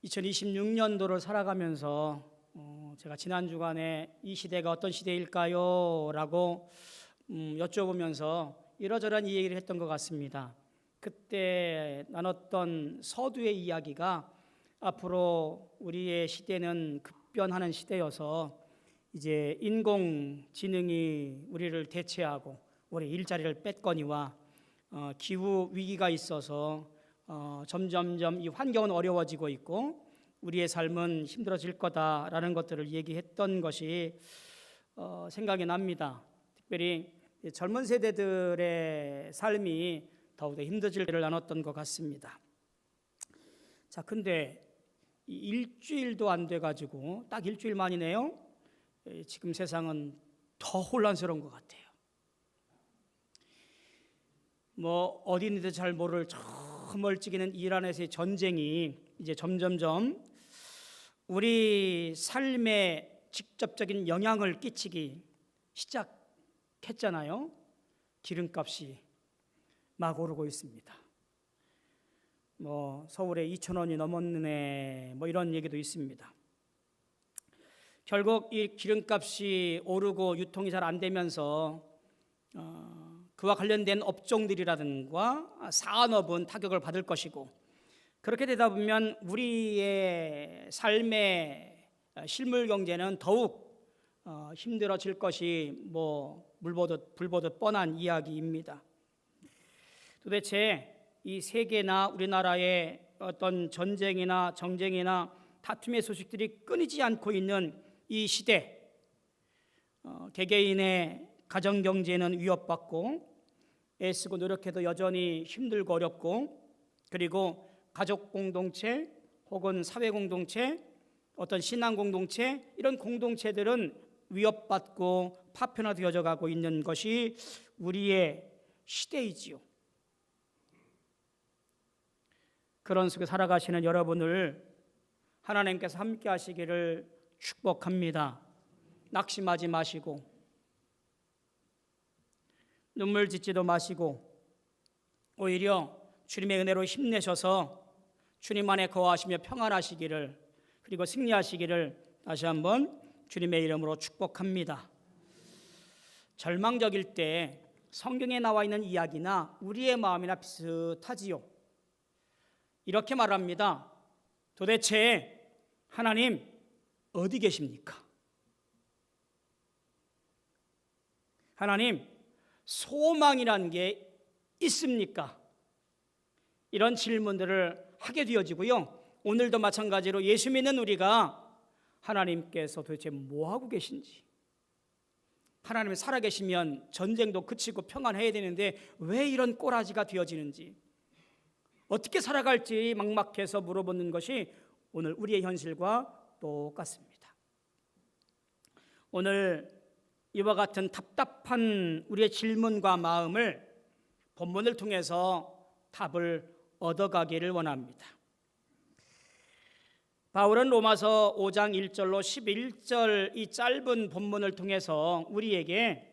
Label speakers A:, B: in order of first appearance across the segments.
A: 2026년도를 살아가면서 제가 지난 주간에 이 시대가 어떤 시대일까요? 라고 여쭤보면서 이러저런 얘기를 했던 것 같습니다. 그때 나눴던 서두의 이야기가 앞으로 우리의 시대는 급변하는 시대여서 이제 인공지능이 우리를 대체하고 우리 일자리를 뺏거니와 기후 위기가 있어서 점점점 이 환경은 어려워지고 있고 우리의 삶은 힘들어질 거다라는 것들을 얘기했던 것이 생각이 납니다. 특별히 젊은 세대들의 삶이 더욱더 힘들어질 때를 나눴던 것 같습니다. 자, 근데 일주일도 안 돼가지고 딱 일주일 만이네요. 지금 세상은 더 혼란스러운 것 같아요. 어디인지도 잘 모를 저 멀찍이는 이란에서의 전쟁이 이제 점점점 우리 삶에 직접적인 영향을 끼치기 시작했잖아요. 기름값이 막 오르고 있습니다. 서울에 2,000원이 넘었네 이런 얘기도 있습니다. 결국 이 기름값이 오르고 유통이 잘 안 되면서 그와 관련된 업종들이라든가 산업은 타격을 받을 것이고, 그렇게 되다 보면 우리의 삶의 실물 경제는 더욱 힘들어질 것이 불보듯 뻔한 이야기입니다. 도대체 이 세계나 우리나라의 어떤 전쟁이나 정쟁이나 다툼의 소식들이 끊이지 않고 있는 이 시대, 개개인의 가정경제는 위협받고 애쓰고 노력해도 여전히 힘들고 어렵고, 그리고 가족 공동체 혹은 사회 공동체, 어떤 신앙 공동체, 이런 공동체들은 위협받고 파편화되어져 가고 있는 것이 우리의 시대이지요. 그런 속에 살아가시는 여러분을 하나님께서 함께 하시기를 축복합니다. 낙심하지 마시고 눈물 짓지도 마시고 오히려 주님의 은혜로 힘내셔서 주님 안에 거하시며 평안하시기를, 그리고 승리하시기를 다시 한번 주님의 이름으로 축복합니다. 절망적일 때 성경에 나와 있는 이야기나 우리의 마음이나 비슷하지요. 이렇게 말합니다. 도대체 하나님 어디 계십니까? 하나님 소망이라는 게 있습니까? 이런 질문들을 하게 되어지고요. 오늘도 마찬가지로 예수 믿는 우리가 하나님께서 도대체 뭐하고 계신지, 하나님이 살아계시면 전쟁도 그치고 평안해야 되는데 왜 이런 꼬라지가 되어지는지, 어떻게 살아갈지 막막해서 물어보는 것이 오늘 우리의 현실과 똑같습니다. 오늘 이와 같은 답답한 우리의 질문과 마음을 본문을 통해서 답을 얻어가기를 원합니다. 바울은 로마서 5장 1절로 11절 이 짧은 본문을 통해서 우리에게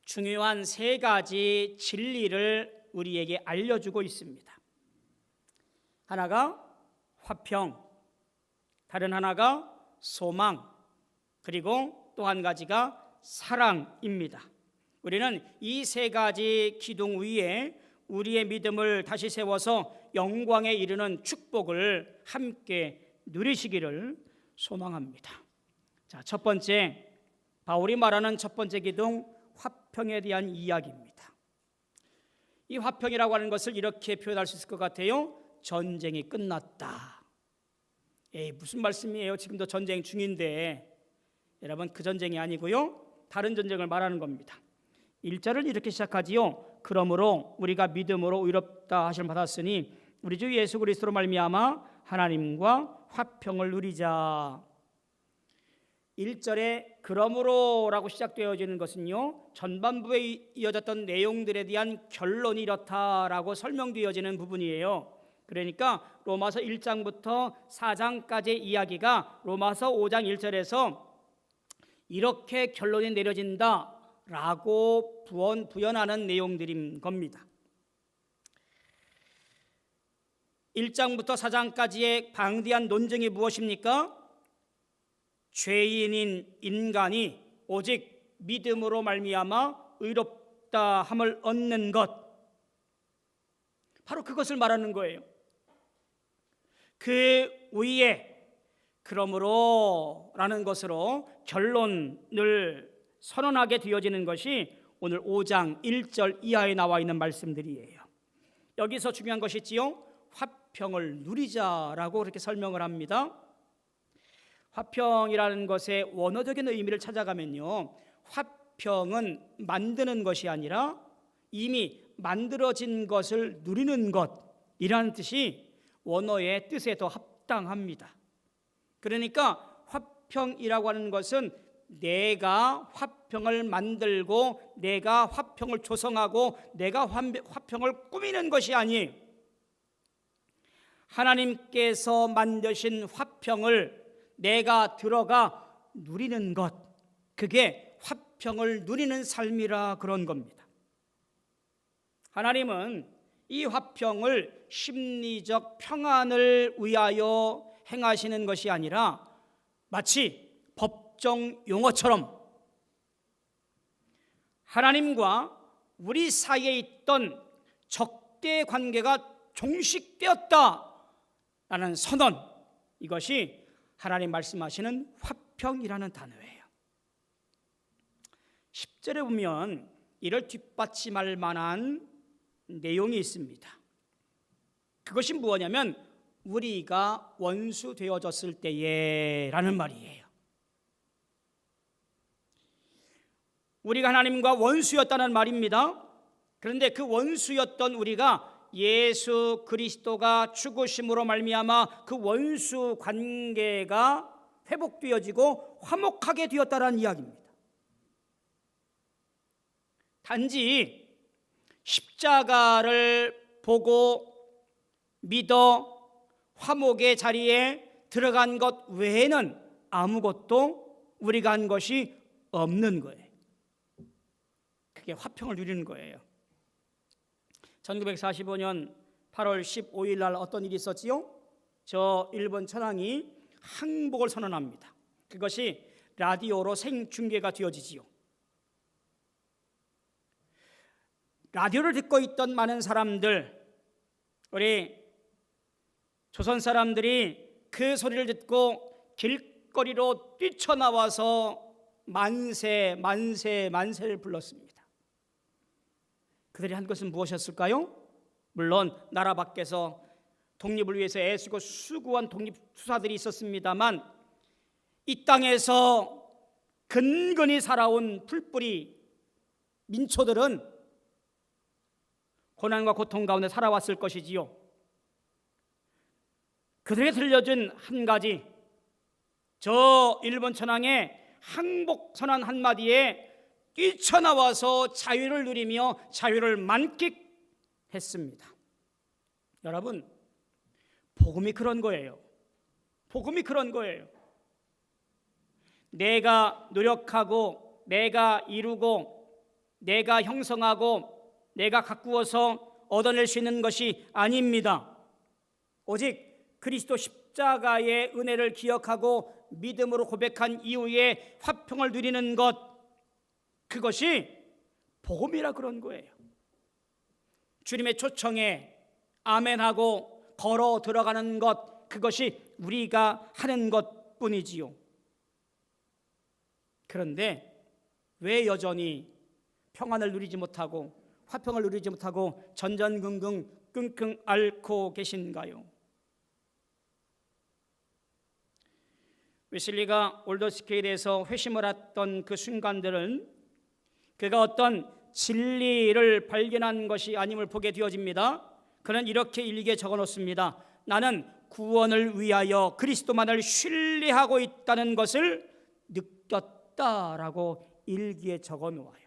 A: 중요한 세 가지 진리를 우리에게 알려주고 있습니다. 하나가 화평, 다른 하나가 소망, 그리고 또 한 가지가 사랑입니다. 우리는 이 세 가지 기둥 위에 우리의 믿음을 다시 세워서 영광에 이르는 축복을 함께 누리시기를 소망합니다. 자, 첫 번째, 바울이 말하는 첫 번째 기둥, 화평에 대한 이야기입니다. 이 화평이라고 하는 것을 이렇게 표현할 수 있을 것 같아요. 전쟁이 끝났다. 무슨 말씀이에요? 지금도 전쟁 중인데. 여러분, 그 전쟁이 아니고요, 다른 전쟁을 말하는 겁니다. 1절을 이렇게 시작하지요. 그러므로 우리가 믿음으로 의롭다 하심을 받았으니 우리 주 예수 그리스도로 말미암아 하나님과 화평을 누리자. 1절에 그러므로라고 시작되어지는 것은요, 전반부에 이어졌던 내용들에 대한 결론이 이렇다라고 설명되어지는 부분이에요. 그러니까 로마서 1장부터 4장까지의 이야기가 로마서 5장 1절에서 이렇게 결론이 내려진다라고 부연하는 내용들인 겁니다. 1장부터 4장까지의 방대한 논쟁이 무엇입니까? 죄인인 인간이 오직 믿음으로 말미암아 의롭다 함을 얻는 것, 바로 그것을 말하는 거예요. 그 위에 그러므로 라는 것으로 결론을 선언하게 되어지는 것이 오늘 5장 1절 이하에 나와 있는 말씀들이에요. 여기서 중요한 것이 있지요. 화평을 누리자라고 그렇게 설명을 합니다. 화평이라는 것의 원어적인 의미를 찾아가면요, 화평은 만드는 것이 아니라 이미 만들어진 것을 누리는 것이라는 뜻이 원어의 뜻에 더 합당합니다. 그러니까 화평이라고 하는 것은 내가 화평을 만들고 내가 화평을 조성하고 내가 화평을 꾸미는 것이 아니에요. 하나님께서 만드신 화평을 내가 들어가 누리는 것, 그게 화평을 누리는 삶이라 그런 겁니다. 하나님은 이 화평을 심리적 평안을 위하여 행하시는 것이 아니라 마치 법정 용어처럼 하나님과 우리 사이에 있던 적대 관계가 종식되었다라는 선언, 이것이 하나님 말씀하시는 화평이라는 단어예요. 10절에 보면 이를 뒷받침할 만한 내용이 있습니다. 그것이 무엇냐면 우리가 원수 되어졌을 때에 라는 말이에요. 우리가 하나님과 원수였다는 말입니다. 그런데 그 원수였던 우리가 예수 그리스도가 죽으심으로 말미암아 그 원수 관계가 회복되어지고 화목하게 되었다는 이야기입니다. 단지 십자가를 보고 믿어 화목의 자리에 들어간 것 외에는 아무것도 우리가 한 것이 없는 거예요. 그게 화평을 누리는 거예요. 1945년 8월 15일 날 어떤 일이 있었지요? 저 일본 천황이 항복을 선언합니다. 그것이 라디오로 생중계가 되어지지요. 라디오를 듣고 있던 많은 사람들, 우리 조선 사람들이 그 소리를 듣고 길거리로 뛰쳐나와서 만세 만세 만세를 불렀습니다. 그들이 한 것은 무엇이었을까요? 물론 나라 밖에서 독립을 위해서 애쓰고 수고한 독립투사들이 있었습니다만 이 땅에서 근근히 살아온 풀뿌리 민초들은 고난과 고통 가운데 살아왔을 것이지요. 그들에게 들려준 한 가지, 저 일본 천황의 항복 선언 한마디에 뛰쳐나와서 자유를 누리며 자유를 만끽했습니다. 여러분, 복음이 그런 거예요. 복음이 그런 거예요. 내가 노력하고 내가 이루고 내가 형성하고 내가 가꾸어서 얻어낼 수 있는 것이 아닙니다. 오직 그리스도 십자가의 은혜를 기억하고 믿음으로 고백한 이후에 화평을 누리는 것, 그것이 복음이라 그런 거예요. 주님의 초청에 아멘하고 걸어 들어가는 것, 그것이 우리가 하는 것뿐이지요. 그런데 왜 여전히 평안을 누리지 못하고 화평을 누리지 못하고 전전긍긍 끙끙 앓고 계신가요? 웨슬리가 올더스케일에서 회심을 했던 그 순간들은 그가 어떤 진리를 발견한 것이 아님을 보게 되어집니다. 그는 이렇게 일기에 적어놓습니다. 나는 구원을 위하여 그리스도만을 신뢰하고 있다는 것을 느꼈다라고 일기에 적어놓아요.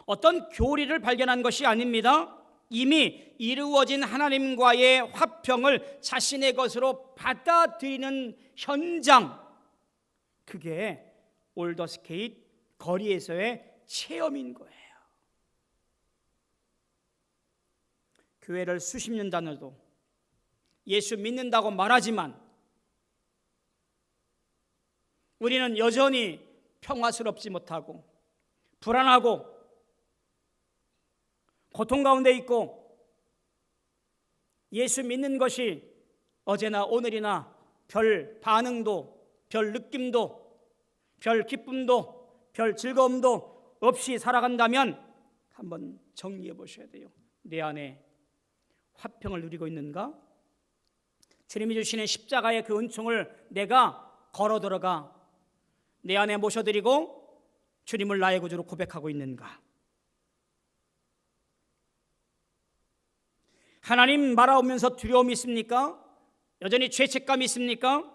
A: 어떤 교리를 발견한 것이 아닙니다. 이미 이루어진 하나님과의 화평을 자신의 것으로 받아들이는 현장, 그게 올더스케이트 거리에서의 체험인 거예요. 교회를 수십 년 다녀도 예수 믿는다고 말하지만 우리는 여전히 평화스럽지 못하고 불안하고 고통 가운데 있고 예수 믿는 것이 어제나 오늘이나 별 반응도 별 느낌도 별 기쁨도 별 즐거움도 없이 살아간다면 한번 정리해 보셔야 돼요. 내 안에 화평을 누리고 있는가? 주님이 주시는 십자가의 그 은총을 내가 걸어 들어가 내 안에 모셔드리고 주님을 나의 구주로 고백하고 있는가? 하나님 말아오면서 두려움이 있습니까? 여전히 죄책감이 있습니까?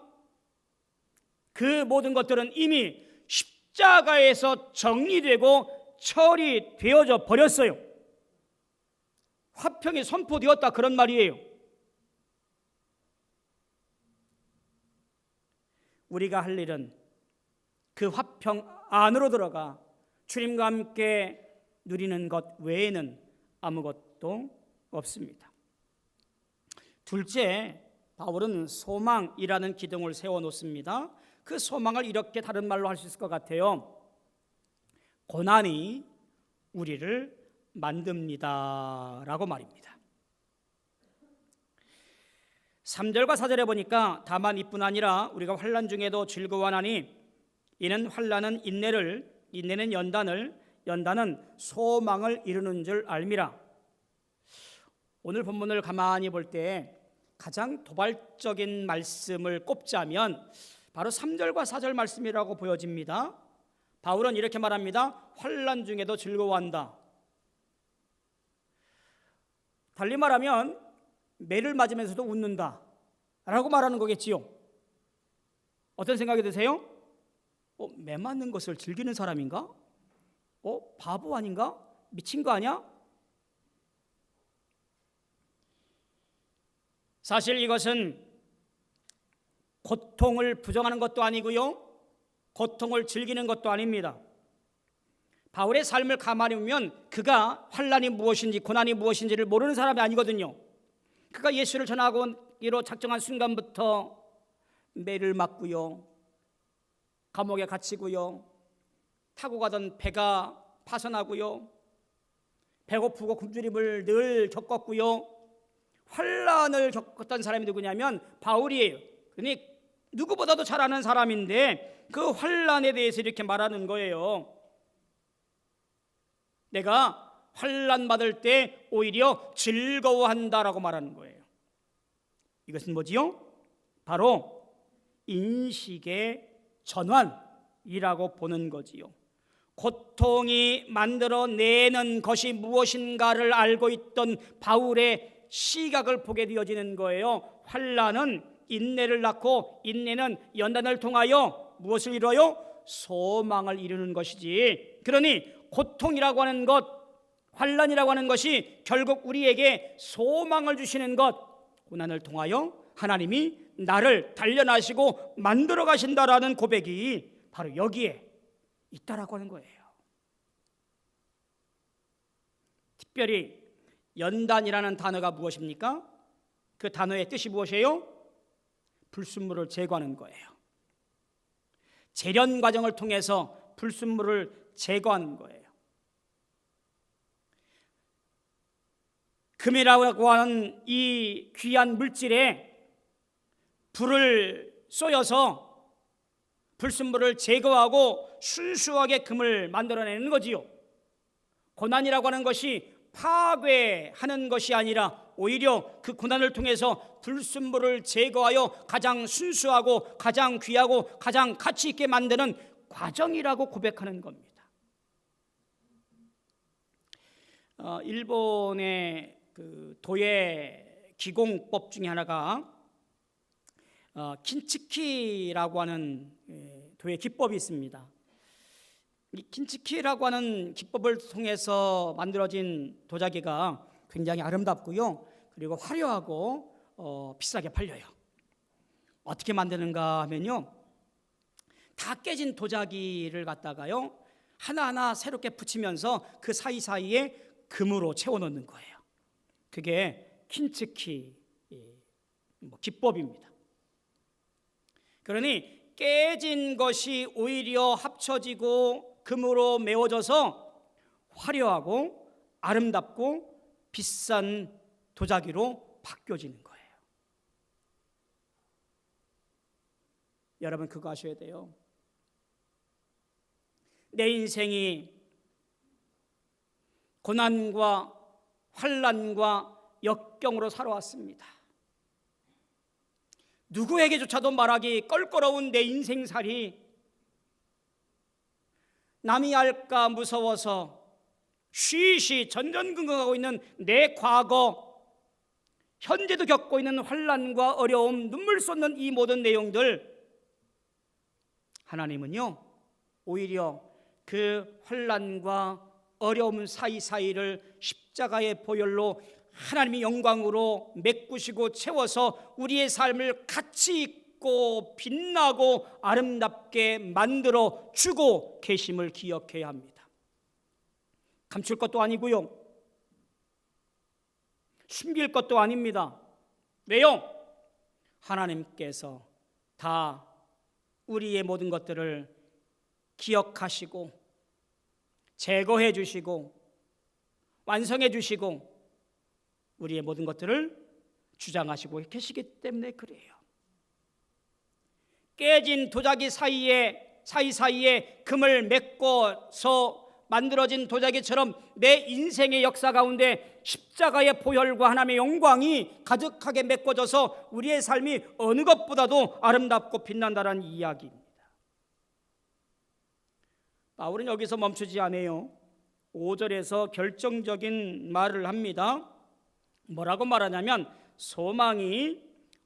A: 그 모든 것들은 이미 십자가에서 정리되고 처리되어져 버렸어요. 화평이 선포되었다 그런 말이에요. 우리가 할 일은 그 화평 안으로 들어가 주님과 함께 누리는 것 외에는 아무것도 없습니다. 둘째, 바울은 소망이라는 기둥을 세워놓습니다. 그 소망을 이렇게 다른 말로 할 수 있을 것 같아요. 고난이 우리를 만듭니다 라고 말입니다. 3절과 4절에 보니까 다만 이뿐 아니라 우리가 환난 중에도 즐거워하나니 이는 환난은 인내를, 인내는 연단을, 연단은 소망을 이루는 줄 알미라. 오늘 본문을 가만히 볼 때 가장 도발적인 말씀을 꼽자면 바로 3절과 4절 말씀이라고 보여집니다. 바울은 이렇게 말합니다. 환난 중에도 즐거워한다. 달리 말하면 매를 맞으면서도 웃는다 라고 말하는 거겠지요. 어떤 생각이 드세요? 매 맞는 것을 즐기는 사람인가? 바보 아닌가? 미친 거 아니야? 사실 이것은 고통을 부정하는 것도 아니고요, 고통을 즐기는 것도 아닙니다. 바울의 삶을 가만히 보면 그가 환난이 무엇인지 고난이 무엇인지를 모르는 사람이 아니거든요. 그가 예수를 전하기로 작정한 순간부터 매를 맞고요, 감옥에 갇히고요, 타고 가던 배가 파손하고요, 배고프고 굶주림을 늘 겪었고요, 환난을 겪었던 사람이 누구냐면 바울이에요. 그러니 누구보다도 잘 아는 사람인데 그 환난에 대해서 이렇게 말하는 거예요. 내가 환난 받을 때 오히려 즐거워한다라고 말하는 거예요. 이것은 뭐지요? 바로 인식의 전환이라고 보는 거지요. 고통이 만들어내는 것이 무엇인가를 알고 있던 바울의 시각을 보게 되어지는 거예요. 환난은 인내를 낳고 인내는 연단을 통하여 무엇을 이루어요? 소망을 이루는 것이지. 그러니 고통이라고 하는 것, 환난이라고 하는 것이 결국 우리에게 소망을 주시는 것, 고난을 통하여 하나님이 나를 단련하시고 만들어 가신다라는 고백이 바로 여기에 있다라고 하는 거예요. 특별히 연단이라는 단어가 무엇입니까? 그 단어의 뜻이 무엇이에요? 불순물을 제거하는 거예요. 재련 과정을 통해서 불순물을 제거하는 거예요. 금이라고 하는 이 귀한 물질에 불을 쏘여서 불순물을 제거하고 순수하게 금을 만들어내는 거지요. 고난이라고 하는 것이 파괴하는 것이 아니라 오히려 그 고난을 통해서 불순물을 제거하여 가장 순수하고 가장 귀하고 가장 가치 있게 만드는 과정이라고 고백하는 겁니다. 일본의 그 도예 기공법 중에 하나가 킨츠키라고 하는 도예 기법이 있습니다. 이 킨츠키라고 하는 기법을 통해서 만들어진 도자기가 굉장히 아름답고요, 그리고 화려하고 비싸게 팔려요. 어떻게 만드는가 하면요, 다 깨진 도자기를 갖다가요 하나하나 새롭게 붙이면서 그 사이사이에 금으로 채워넣는 거예요. 그게 킨츠키 기법입니다. 그러니 깨진 것이 오히려 합쳐지고 금으로 메워져서 화려하고 아름답고 비싼 도자기로 바뀌어지는 거예요. 여러분 그거 아셔야 돼요. 내 인생이 고난과 환난과 역경으로 살아왔습니다. 누구에게조차도 말하기 껄끄러운 내 인생살이 남이 알까 무서워서 쉬쉬 전전긍긍하고 있는 내 과거, 현재도 겪고 있는 환난과 어려움, 눈물 쏟는 이 모든 내용들, 하나님은요 오히려 그 환난과 어려움 사이사이를 십자가의 보혈로 하나님의 영광으로 메꾸시고 채워서 우리의 삶을 가치 있고 빛나고 아름답게 만들어 주고 계심을 기억해야 합니다. 감출 것도 아니고요, 숨길 것도 아닙니다. 왜요? 하나님께서 다 우리의 모든 것들을 기억하시고 제거해 주시고 완성해 주시고 우리의 모든 것들을 주장하시고 계시기 때문에 그래요. 깨진 도자기 사이사이에 금을 메꿔서 만들어진 도자기처럼 내 인생의 역사 가운데 십자가의 보혈과 하나님의 영광이 가득하게 메꿔져서 우리의 삶이 어느 것보다도 아름답고 빛난다는 이야기입니다. 바울은 여기서 멈추지 않아요. 5절에서 결정적인 말을 합니다. 뭐라고 말하냐면 소망이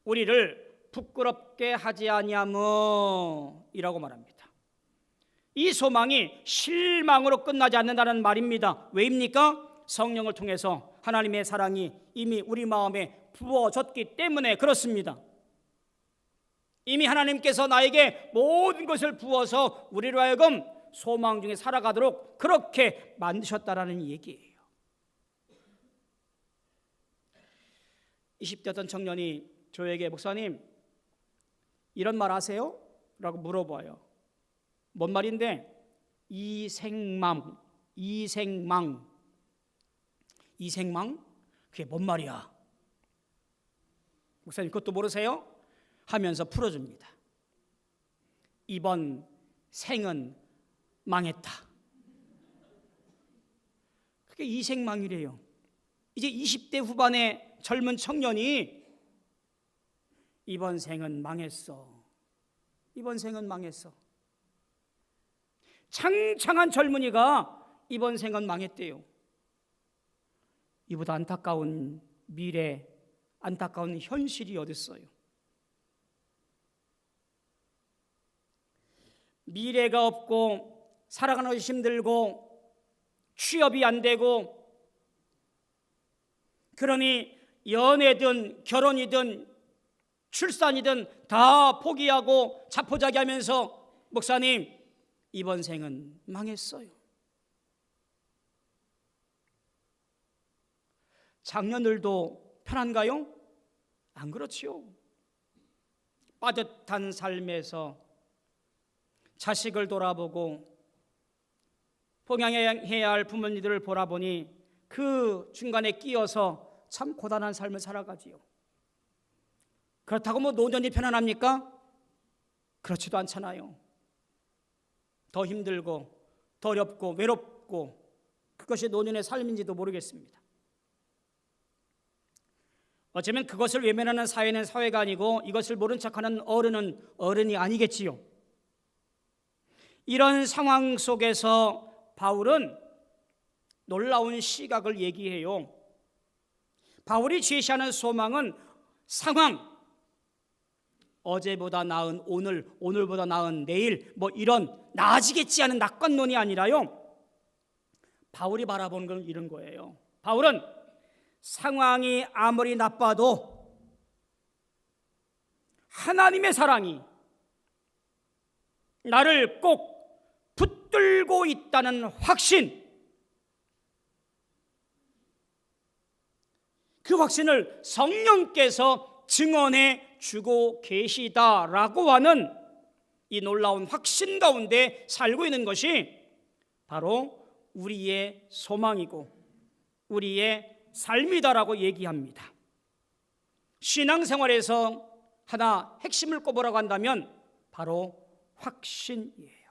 A: 우리를 부끄럽게 하지 아니하며 이라고 말합니다. 이 소망이 실망으로 끝나지 않는다는 말입니다. 왜입니까? 성령을 통해서 하나님의 사랑이 이미 우리 마음에 부어졌기 때문에 그렇습니다. 이미 하나님께서 나에게 모든 것을 부어서 우리로 하여금 소망 중에 살아가도록 그렇게 만드셨다라는 얘기예요. 20대 어떤 청년이 저에게 목사님 이런 말 아세요? 라고 물어봐요. 뭔 말인데? 이생망. 그게 뭔 말이야? 목사님 그것도 모르세요? 하면서 풀어줍니다. 이번 생은 망했다. 그게 이생망이래요. 이제 20대 후반의 젊은 청년이 이번 생은 망했어. 이번 생은 망했어. 창창한 젊은이가 이번 생은 망했대요. 이보다 안타까운 미래, 안타까운 현실이 어딨어요? 미래가 없고 살아가는 것이 힘들고 취업이 안 되고 그러니 연애든 결혼이든 출산이든 다 포기하고 자포자기하면서 목사님 이번 생은 망했어요. 장년들도 편한가요? 안 그렇지요. 빠듯한 삶에서 자식을 돌아보고 봉양해야 할 부모님들을 보라보니 그 중간에 끼어서 참 고단한 삶을 살아가지요. 그렇다고 뭐 노년이 편안합니까? 그렇지도 않잖아요. 더 힘들고 더 어렵고 외롭고 그것이 노년의 삶인지도 모르겠습니다. 어쩌면 그것을 외면하는 사회는 사회가 아니고 이것을 모른 척하는 어른은 어른이 아니겠지요. 이런 상황 속에서 바울은 놀라운 시각을 얘기해요. 바울이 제시하는 소망은 상황, 어제보다 나은 오늘, 오늘보다 나은 내일, 뭐 이런 나아지겠지 하는 낙관론이 아니라요. 바울이 바라보는 건 이런 거예요. 바울은 상황이 아무리 나빠도 하나님의 사랑이 나를 꼭 붙들고 있다는 확신, 그 확신을 성령께서 증언해 주고 계시다라고 하는 이 놀라운 확신 가운데 살고 있는 것이 바로 우리의 소망이고 우리의 삶이다라고 얘기합니다. 신앙생활에서 하나 핵심을 꼽으라고 한다면 바로 확신이에요.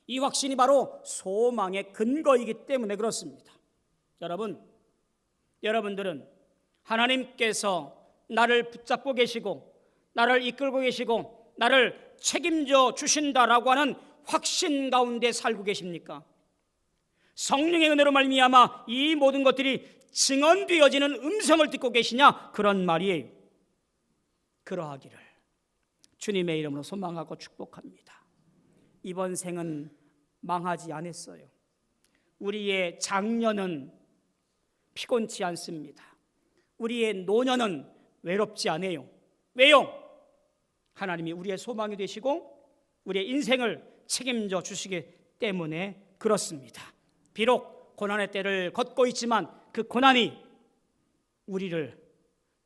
A: 이 확신이 바로 소망의 근거이기 때문에 그렇습니다. 여러분들은 하나님께서 나를 붙잡고 계시고 나를 이끌고 계시고 나를 책임져 주신다라고 하는 확신 가운데 살고 계십니까? 성령의 은혜로 말미암아 이 모든 것들이 증언되어지는 음성을 듣고 계시냐? 그런 말이에요. 그러하기를 주님의 이름으로 소망하고 축복합니다. 이번 생은 망하지 않았어요. 우리의 장년은 피곤치 않습니다. 우리의 노년은 외롭지 않아요. 왜요? 하나님이 우리의 소망이 되시고 우리의 인생을 책임져 주시기 때문에 그렇습니다. 비록 고난의 때를 걷고 있지만 그 고난이 우리를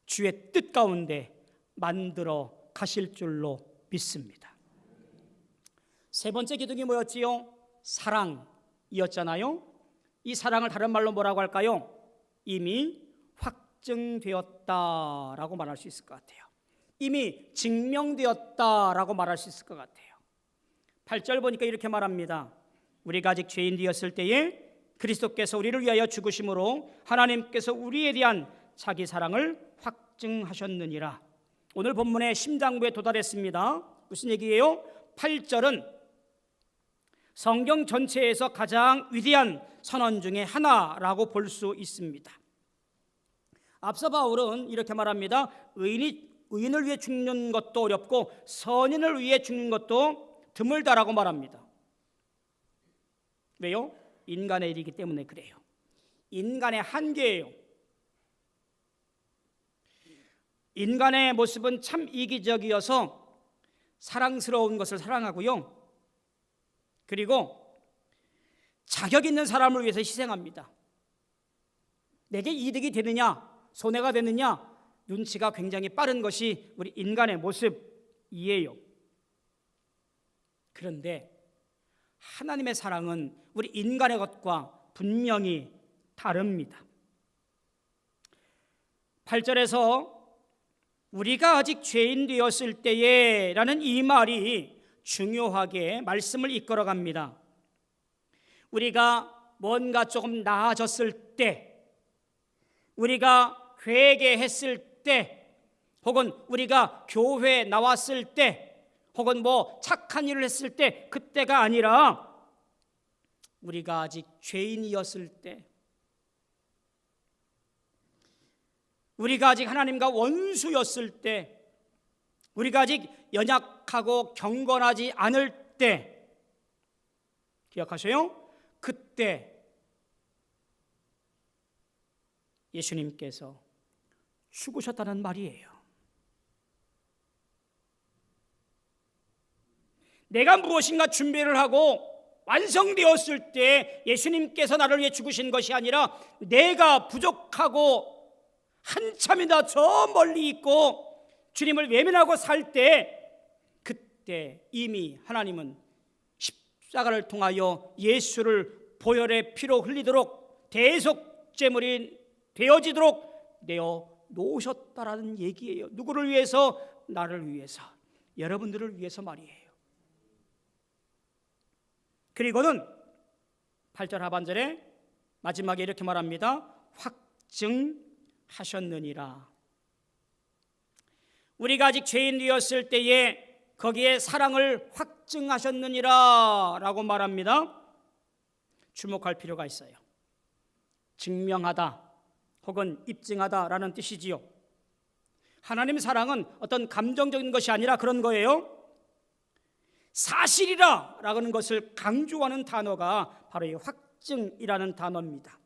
A: 주의 뜻 가운데 만들어 가실 줄로 믿습니다. 세 번째 기둥이 뭐였지요? 사랑이었잖아요. 이 사랑을 다른 말로 뭐라고 할까요? 이미 확증되었다라고 말할 수 있을 것 같아요. 이미 증명되었다라고 말할 수 있을 것 같아요. 8절 보니까 이렇게 말합니다. 우리가 아직 죄인 되었을 때에 그리스도께서 우리를 위하여 죽으심으로 하나님께서 우리에 대한 자기 사랑을 확증하셨느니라. 오늘 본문의 심장부에 도달했습니다. 무슨 얘기예요? 8절은 성경 전체에서 가장 위대한 선언 중에 하나라고 볼 수 있습니다. 앞서 바울은 이렇게 말합니다. 의인을 위해 죽는 것도 어렵고 선인을 위해 죽는 것도 드물다라고 말합니다. 왜요? 인간의 일이기 때문에 그래요. 인간의 한계예요. 인간의 모습은 참 이기적이어서 사랑스러운 것을 사랑하고요. 그리고 자격 있는 사람을 위해서 희생합니다. 내게 이득이 되느냐, 손해가 되느냐, 눈치가 굉장히 빠른 것이 우리 인간의 모습이에요. 그런데 하나님의 사랑은 우리 인간의 것과 분명히 다릅니다. 8절에서 우리가 아직 죄인 되었을 때에 라는 이 말이 중요하게 말씀을 이끌어갑니다. 우리가 뭔가 조금 나아졌을 때, 우리가 회개했을 때, 혹은 우리가 교회에 나왔을 때, 혹은 착한 일을 했을 때, 그때가 아니라 우리가 아직 죄인이었을 때, 우리가 아직 하나님과 원수였을 때, 우리가 아직 연약하고 경건하지 않을 때, 기억하세요? 그때 예수님께서 죽으셨다는 말이에요. 내가 무엇인가 준비를 하고 완성되었을 때 예수님께서 나를 위해 죽으신 것이 아니라 내가 부족하고 한참이나 저 멀리 있고 주님을 외면하고 살 때, 그때 이미 하나님은 십자가를 통하여 예수를 보혈의 피로 흘리도록 대속제물이 되어지도록 내어 놓으셨다라는 얘기예요. 누구를 위해서? 나를 위해서, 여러분들을 위해서 말이에요. 그리고는 8절 하반절에 마지막에 이렇게 말합니다. 확증하셨느니라. 우리가 아직 죄인 되었을 때에 거기에 사랑을 확증하셨느니라 라고 말합니다. 주목할 필요가 있어요. 증명하다 혹은 입증하다라는 뜻이지요. 하나님의 사랑은 어떤 감정적인 것이 아니라 그런 거예요. 사실이라 라는 것을 강조하는 단어가 바로 이 확증이라는 단어입니다.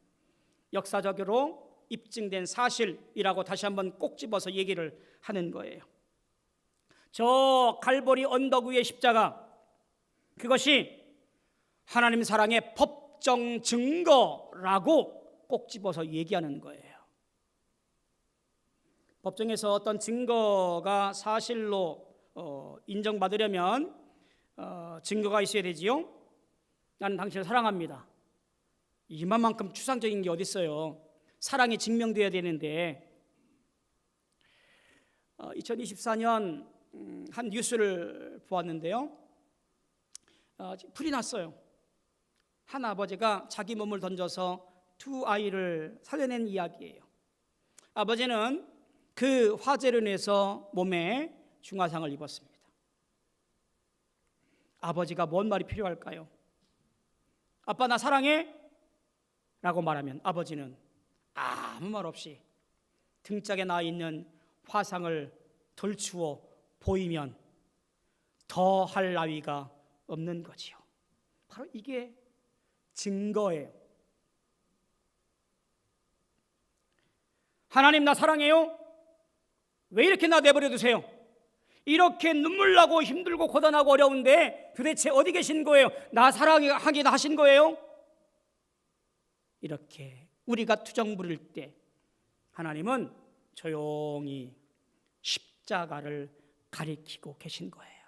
A: 역사적으로 입증된 사실이라고 다시 한번 꼭 집어서 얘기를 하는 거예요. 저 갈보리 언덕 위의 십자가, 그것이 하나님 사랑의 법정 증거라고 꼭 집어서 얘기하는 거예요. 법정에서 어떤 증거가 사실로 인정받으려면 증거가 있어야 되지요. 나는 당신을 사랑합니다. 이만큼 추상적인 게 어디 있어요. 사랑이 증명돼야 되는데 2024년 한 뉴스를 보았는데요. 불이 났어요. 한 아버지가 자기 몸을 던져서 두 아이를 살려낸 이야기예요. 아버지는 그 화재로 인해서 몸에 중화상을 입었습니다. 아버지가 뭔 말이 필요할까요? 아빠 나 사랑해? 라고 말하면 아버지는 아무 말 없이 등짝에 나 있는 화상을 덜추어 보이면 더 할 나위가 없는 거지요. 바로 이게 증거예요. 하나님 나 사랑해요? 왜 이렇게 나 내버려 두세요? 이렇게 눈물 나고 힘들고 고단하고 어려운데 도대체 어디 계신 거예요? 나 사랑하긴 하신 거예요? 이렇게 우리가 투정 부릴 때 하나님은 조용히 십자가를 가리키고 계신 거예요.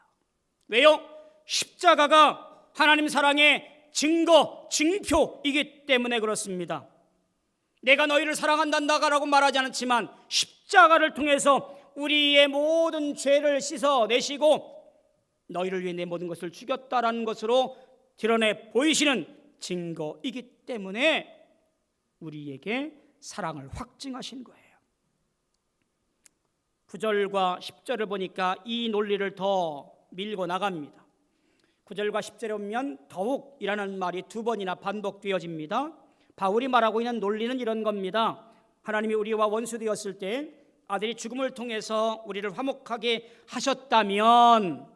A: 왜요? 십자가가 하나님 사랑의 증거, 증표이기 때문에 그렇습니다. 내가 너희를 사랑한다라고 말하지 않았지만 십자가를 통해서 우리의 모든 죄를 씻어내시고 너희를 위해 내 모든 것을 죽였다라는 것으로 드러내 보이시는 증거이기 때문에 우리에게 사랑을 확증하신 거예요. 9절과 10절을 보니까 이 논리를 더 밀고 나갑니다. 9절과 10절에 보면 더욱이라는 말이 두 번이나 반복되어집니다. 바울이 말하고 있는 논리는 이런 겁니다. 하나님이 우리와 원수되었을 때 아들이 죽음을 통해서 우리를 화목하게 하셨다면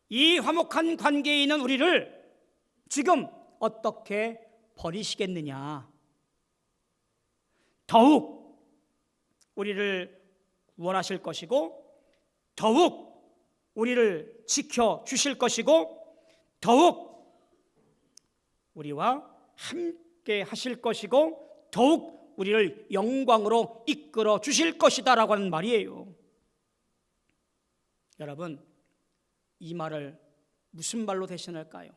A: 이 화목한 관계에 있는 우리를 지금 어떻게 버리시겠느냐? 더욱 우리를 구원하실 것이고 더욱 우리를 지켜주실 것이고 더욱 우리와 함께 하실 것이고 더욱 우리를 영광으로 이끌어 주실 것이다 라고 하는 말이에요. 여러분 이 말을 무슨 말로 대신할까요?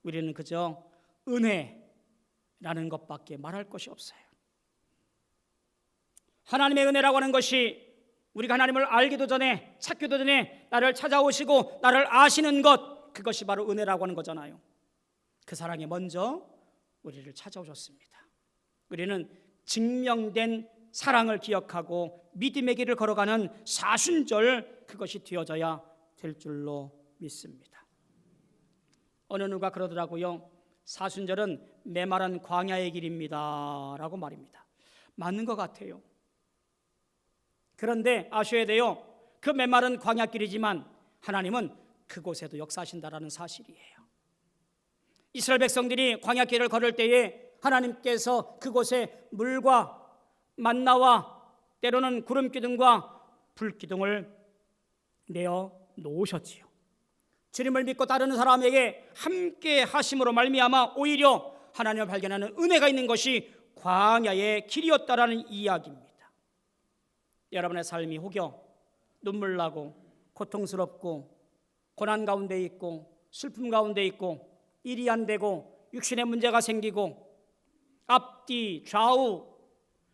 A: 우리는 그저 은혜라는 것밖에 말할 것이 없어요. 하나님의 은혜라고 하는 것이 우리가 하나님을 알기도 전에 찾기도 전에 나를 찾아오시고 나를 아시는 것, 그것이 바로 은혜라고 하는 거잖아요. 그 사랑에 먼저 우리를 찾아오셨습니다. 우리는 증명된 사랑을 기억하고 믿음의 길을 걸어가는 사순절, 그것이 되어져야 될 줄로 믿습니다. 어느 누가 그러더라고요. 사순절은 메마른 광야의 길입니다 라고 말입니다. 맞는 것 같아요. 그런데 아셔야 돼요. 그 메마른 광야길이지만 하나님은 그곳에도 역사하신다라는 사실이에요. 이스라엘 백성들이 광야길을 걸을 때에 하나님께서 그곳에 물과 만나와 때로는 구름기둥과 불기둥을 내어 놓으셨지요. 주님을 믿고 따르는 사람에게 함께 하심으로 말미암아 오히려 하나님을 발견하는 은혜가 있는 것이 광야의 길이었다라는 이야기입니다. 여러분의 삶이 혹여 눈물 나고 고통스럽고 고난 가운데 있고 슬픔 가운데 있고 일이 안 되고 육신의 문제가 생기고 앞뒤 좌우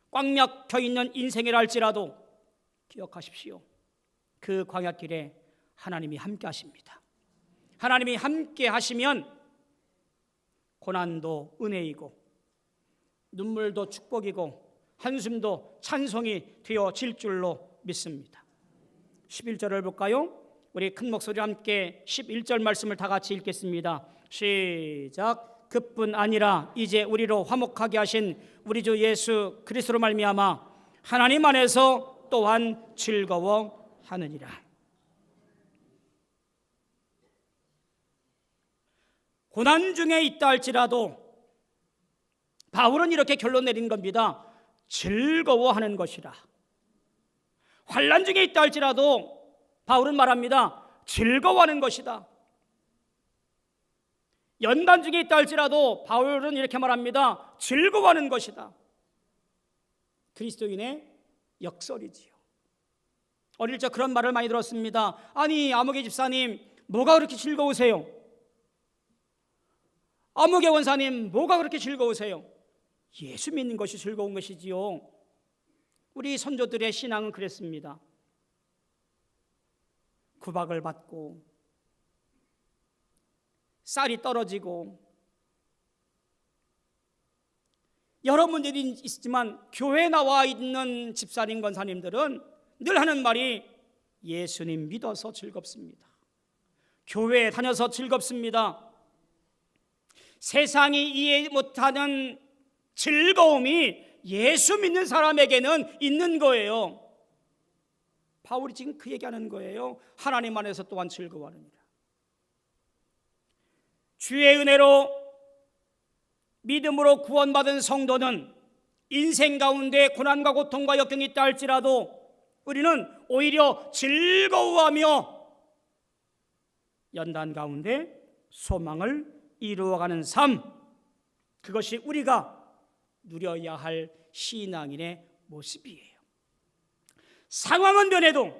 A: 꽉 막혀 있는 인생이라 할지라도 기억하십시오. 그 광야길에 하나님이 함께 하십니다. 하나님이 함께 하시면 고난도 은혜이고 눈물도 축복이고 한숨도 찬송이 되어질 줄로 믿습니다. 11절을 볼까요? 우리 큰 목소리와 함께 11절 말씀을 다 같이 읽겠습니다. 시작. 그뿐 아니라 이제 우리로 화목하게 하신 우리 주 예수 그리스도로 말미암아 하나님 안에서 또한 즐거워하느니라. 고난 중에 있다 할지라도 바울은 이렇게 결론 내린 겁니다. 즐거워하는 것이라. 환난 중에 있다 할지라도 바울은 말합니다. 즐거워하는 것이다. 연단 중에 있다 할지라도 바울은 이렇게 말합니다. 즐거워하는 것이다. 그리스도인의 역설이지요. 어릴 적 그런 말을 많이 들었습니다. 아니, 아무개 집사님, 뭐가 그렇게 즐거우세요? 아무개 원사님, 뭐가 그렇게 즐거우세요? 예수 믿는 것이 즐거운 것이지요. 우리 선조들의 신앙은 그랬습니다. 구박을 받고 쌀이 떨어지고 여러 문제들이 있지만 교회에 나와 있는 집사님, 권사님들은 늘 하는 말이 예수님 믿어서 즐겁습니다. 교회에 다녀서 즐겁습니다. 세상이 이해 못하는 즐거움이 예수 믿는 사람에게는 있는 거예요. 바울이 지금 그 얘기하는 거예요. 하나님 안에서 또한 즐거워하느니라. 주의 은혜로 믿음으로 구원받은 성도는 인생 가운데 고난과 고통과 역경이 있다 할지라도 우리는 오히려 즐거워하며 연단 가운데 소망을 이루어가는 삶, 그것이 우리가 누려야 할 신앙인의 모습이에요. 상황은 변해도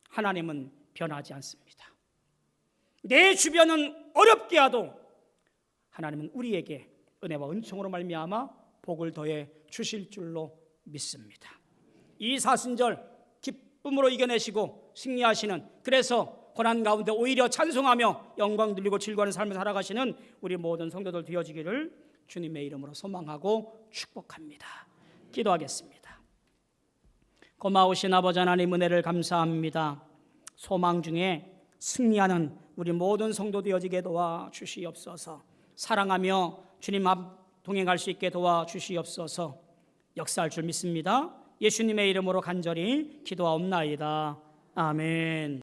A: 하나님은 변하지 않습니다. 내 주변은 어렵게 하도 하나님은 우리에게 은혜와 은총으로 말미암아 복을 더해 주실 줄로 믿습니다. 이 사순절 기쁨으로 이겨내시고 승리하시는, 그래서 고난 가운데 오히려 찬송하며 영광 돌리고 즐거워하는 삶을 살아가시는 우리 모든 성도들 되어지기를 주님의 이름으로 소망하고 축복합니다. 기도하겠습니다. 고마우신 아버지 하나님, 은혜를 감사합니다. 소망 중에 승리하는 우리 모든 성도 되어지게 도와주시옵소서. 사랑하며 주님 앞 동행할 수 있게 도와주시옵소서. 역사할 줄 믿습니다. 예수님의 이름으로 간절히 기도하옵나이다. 아멘.